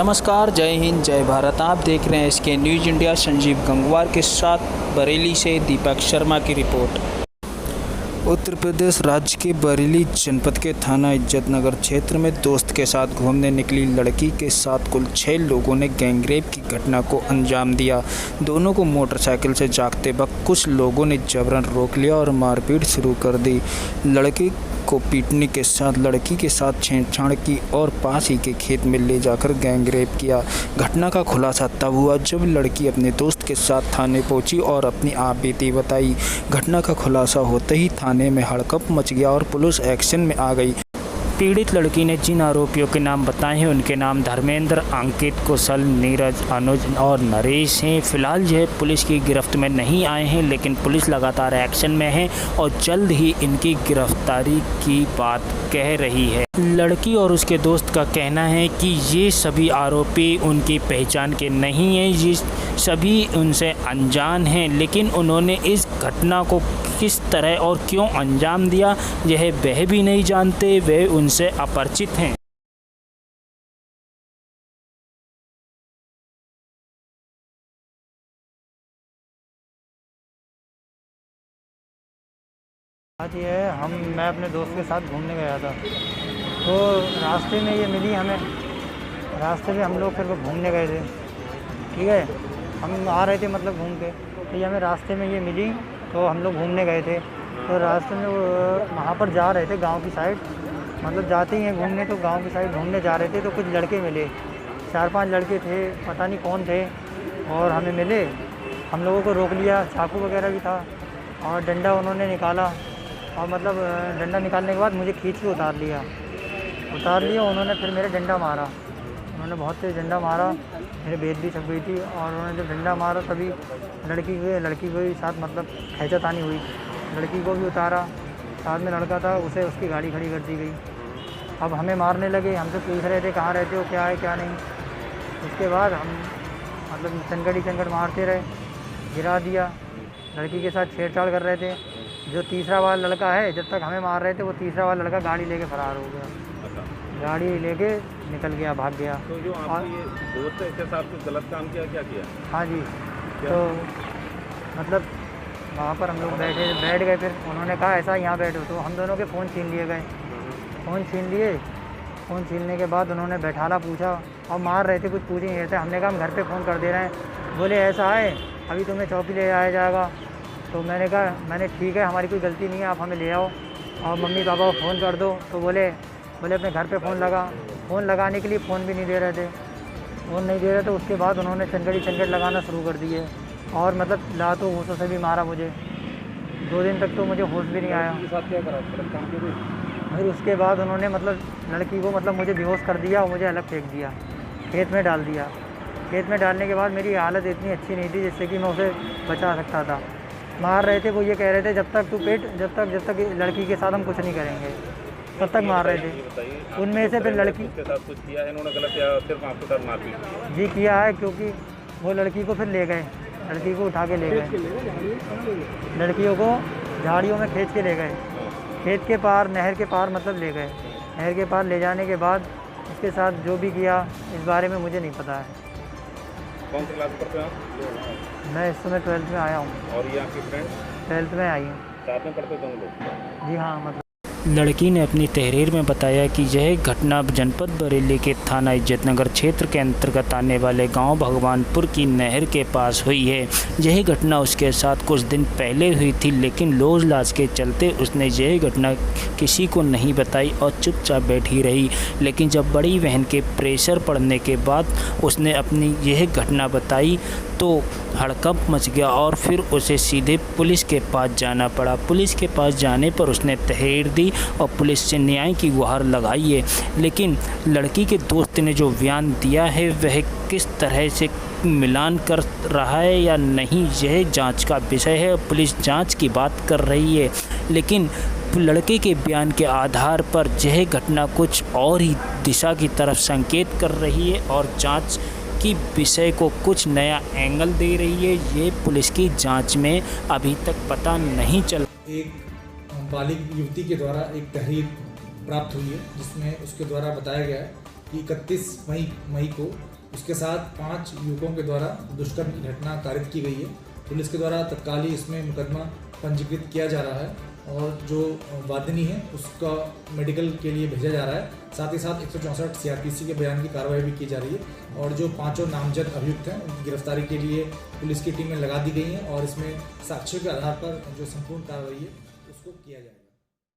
नमस्कार, जय हिंद, जय भारत। आप देख रहे हैं इसके न्यूज़ इंडिया। संजीव गंगवार के साथ बरेली से दीपक शर्मा की रिपोर्ट। उत्तर प्रदेश राज्य के बरेली जनपद के थाना इज्जतनगर क्षेत्र में दोस्त के साथ घूमने निकली लड़की के साथ कुल 6 लोगों ने गैंगरेप की घटना को अंजाम दिया। दोनों को मोटरसाइकिल से जागते वक्त कुछ लोगों ने जबरन रोक लिया और मारपीट शुरू कर दी। लड़की को पीटने के साथ लड़की के साथ छेड़छाड़ की और पास ही के खेत में ले जाकर गैंगरेप किया। घटना का खुलासा तब हुआ जब लड़की अपने दोस्त के साथ थाने पहुंची और अपनी आप बीती बताई। घटना का खुलासा होते ही थाने में हड़कंप मच गया और पुलिस एक्शन में आ गई। पीड़ित लड़की ने जिन आरोपियों के नाम बताए हैं उनके नाम धर्मेंद्र, अंकित, कुशल, नीरज, अनुज और नरेश हैं। फिलहाल यह पुलिस की गिरफ्त में नहीं आए हैं, लेकिन पुलिस लगातार एक्शन में है और जल्द ही इनकी गिरफ्तारी की बात कह रही है। लड़की और उसके दोस्त का कहना है कि ये सभी आरोपी उनकी पहचान के नहीं हैं, ये सभी उनसे अनजान हैं, लेकिन उन्होंने इस घटना को किस तरह और क्यों अंजाम दिया यह वह भी नहीं जानते, वे उनसे अपरिचित हैं। बात यह है, मैं अपने दोस्त के साथ घूमने गया था, तो रास्ते में ये मिली हमें। रास्ते में हम लोग फिर वो घूमने गए थे, ठीक है। हम आ रहे थे मतलब घूम के, तो ये हमें रास्ते में ये मिली, तो हम लोग घूमने गए थे। तो रास्ते में वो वहाँ पर जा रहे थे गांव की साइड, मतलब जाते ही हैं घूमने, तो गांव की साइड घूमने जा रहे थे तो कुछ लड़के मिले, 4-5 लड़के थे, पता नहीं कौन थे, और हमें मिले। हम लोगों को रोक लिया, चाकू वगैरह भी था और डंडा उन्होंने निकाला, और मतलब डंडा निकालने के बाद मुझे खींच के उतार लिया। उन्होंने फिर मेरे डंडा मारा, उन्होंने बहुत तेज़ डंडा मारा, मेरे बेत भी छप गई थी। और उन्होंने जब डंडा मारा तभी लड़की को भी साथ मतलब खींचातानी हुई, लड़की को भी उतारा, साथ में लड़का था उसे उसकी गाड़ी खड़ी कर दी गई। अब हमें मारने लगे, हमसे पूछ रहे थे कहाँ रहते हो, क्या है क्या नहीं। उसके बाद हम मतलब चंगड़ मारते रहे, गिरा दिया। लड़की के साथ छेड़छाड़ कर रहे थे। जो तीसरा वाला लड़का है, जब तक हमें मार रहे थे, वो तीसरा वाला लड़का गाड़ी लेके फरार हो गया। गाड़ी लेके निकल गया, भाग गया। तो जो आपके ये दोस्त है इसके साथ कुछ गलत काम किया, क्या किया? हाँ जी, तो मतलब वहाँ पर हम लोग बैठ गए। फिर उन्होंने कहा ऐसा यहाँ बैठो, तो हम दोनों के फ़ोन छीन लिए गए। फ़ोन छीनने के बाद उन्होंने बैठाला, पूछा और मार रहे थे, कुछ पूछ नहीं रहे थे। हमने कहा हम घर पे फ़ोन कर दे रहे हैं। बोले ऐसा है, अभी तुम्हें चौकी ले जाया जाएगा। तो मैंने ठीक है, हमारी कोई गलती नहीं है, आप हमें ले आओ और मम्मी पापा को फ़ोन कर दो। तो बोले अपने घर पे फ़ोन लगाने के लिए फ़ोन भी नहीं दे रहे थे। तो उसके बाद उन्होंने चंगड़ लगाना शुरू कर दिए और मतलब लातों होशों से भी मारा मुझे। 2 दिन तक तो मुझे होश भी नहीं आया। फिर उसके बाद उन्होंने मतलब लड़की को मतलब मुझे बेहोश कर दिया और मुझे अलग फेंक दिया, खेत में डाल दिया। खेत में डालने के बाद मेरी हालत इतनी अच्छी नहीं थी जिससे कि मैं उसे बचा सकता था। मार रहे थे, वो ये कह रहे थे जब तक लड़की के साथ हम कुछ नहीं करेंगे, तब तक मार रहे थे। उनमें से फिर लड़की के साथ कुछ किया है इन्होंने गलत, या सिर्फ आपके साथ मारपीट? जी किया है, क्योंकि वो लड़की को फिर ले गए, लड़की को उठा के ले गए, लड़कियों को झाड़ियों में खींच के ले गए, खेत के पार, नहर के पार मतलब ले गए। नहर के पार ले जाने के बाद उसके साथ जो भी किया इस बारे में मुझे नहीं पता है। कौन सी क्लास पढ़ते हैं आप? मैं इस समय 12th में आया हूँ। और ये आपकी फ्रेंड? 12th में आई हूँ। साथ में पढ़ते दोनों लोग? जी हाँ, मतलब लड़की ने अपनी तहरीर में बताया कि यह घटना जनपद बरेली के थाना इज्जतनगर क्षेत्र के अंतर्गत आने वाले गांव भगवानपुर की नहर के पास हुई है। यह घटना उसके साथ कुछ दिन पहले हुई थी, लेकिन लोज लाज के चलते उसने यह घटना किसी को नहीं बताई और चुपचाप बैठी रही। लेकिन जब बड़ी बहन के प्रेशर पड़ने के बाद उसने अपनी यह घटना बताई तो हड़कंप मच गया और फिर उसे सीधे पुलिस के पास जाना पड़ा। पुलिस के पास जाने पर उसने तहरीर दी और पुलिस से न्याय की गुहार लगाई है। लेकिन लड़की के दोस्त ने जो बयान दिया है वह किस तरह से मिलान कर रहा है या नहीं, यह जांच का विषय है। पुलिस जांच की बात कर रही है, लेकिन लड़के के बयान के आधार पर यह घटना कुछ और ही दिशा की तरफ संकेत कर रही है और जांच की विषय को कुछ नया एंगल दे रही है। ये पुलिस की जांच में अभी तक पता नहीं चल। एक बालिग युवती के द्वारा एक तहरीर प्राप्त हुई है जिसमें उसके द्वारा बताया गया है कि 31 मई को उसके साथ 5 युवकों के द्वारा दुष्कर्म की घटना कारित की गई है। पुलिस के द्वारा तत्काल ही इसमें मुकदमा पंजीकृत किया जा रहा है और जो वादिनी है उसका मेडिकल के लिए भेजा जा रहा है। साथ ही साथ 164 CRPC के बयान की कार्रवाई भी की जा रही है और जो 5 नामजद अभियुक्त हैं उनकी गिरफ्तारी के लिए पुलिस की टीमें लगा दी गई हैं और इसमें साक्ष्यों के आधार पर जो संपूर्ण कार्रवाई है उसको किया जाएगा।